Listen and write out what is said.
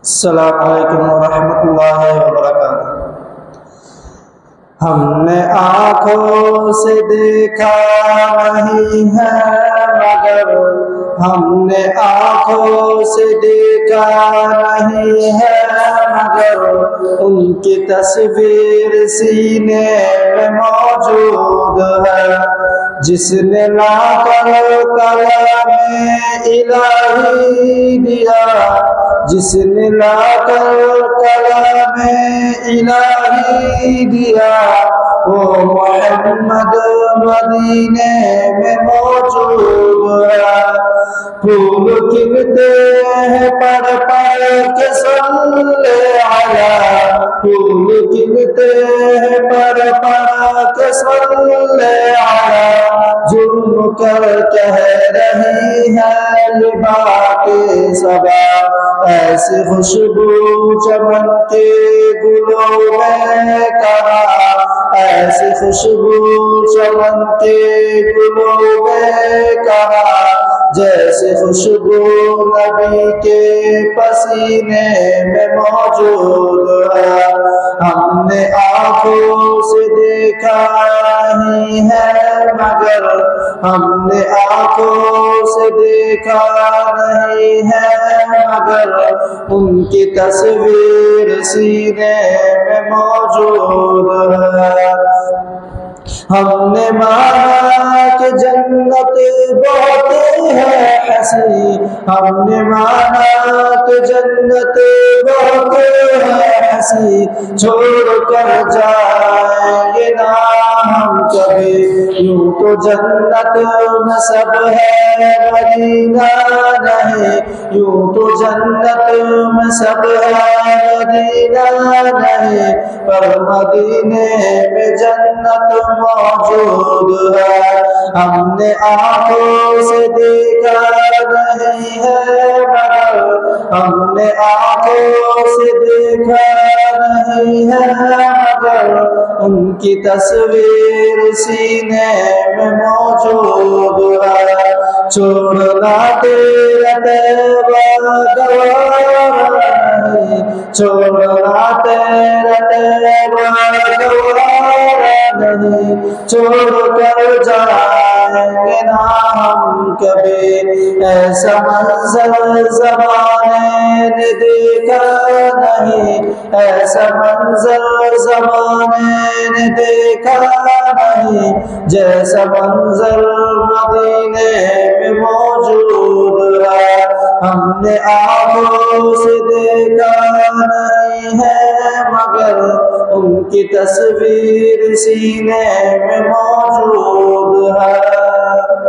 السلام علیکم ورحمۃ اللہ وبرکاتہ۔ ہم نے آنکھوں سے دیکھا نہیں ہے مگر ہم نے آنکھوں سے دیکھا نہیں ہے مگر ان کی تصویر سینے میں موجود ہے۔ جس نے لا کر کلام الہی دیا، جس نے لا کر کلام الہی دیا، وہ محمد مدینے میں موجود ہے۔ پھول کھلتے ہیں پڑھ پڑھ کے صلی علی، پھول کھلتے ہیں پڑھ پڑھ کے صلی علی، جرم کر کہہ رہی ہے یہ باتیں صبا، ایسی خوشبو چمن کے گلوں میں کہاں، ایسی خوشبو چمن کے گلوں میں کہاں، جیسے خوشبو نبی کے پسینے میں موجود ہے۔ ہم نے آنکھوں سے دیکھا نہیں ہے مگر ہم نے آنکھوں سے دیکھا نہیں ہے مگر ان کی تصویر سینے میں موجود ہے۔ ہم نے مانا کہ جنت بہت ہے حسین، ہم نے مانا کہ جنت بہت ہے حسین، چھوڑ کر جائیں گے نہ ہم کبھی، یوں تو جنت میں سب ہے مدینہ نہیں، یوں تو جنت میں سب ہے مدینہ نہیں، پر مدینے میں جنت موجود ہے۔ ہم نے آنکھوں سے دیکھا نہیں ہے مگر ہم نے آنکھوں سے دیکھا نہیں ہے مگر ان کی تصویر سینے میں موجود ہے۔ چھوڑنا تیرا تیرا گوارا نہیں، چھوڑنا تیرا تیرا گوارا نہیں، چھوڑ کر جائیں گے نہ ہم کبھی، ایسا منظر زمانے نے دیکھا نہیں، ایسا منظر زمانے نے دیکھا نہیں، جیسا منظر مدینے میں موجود ہے۔ ہم نے آنکھوں سے دیکھا نہیں ہے مگر ان کی تصویر سینے میں موجود ہے۔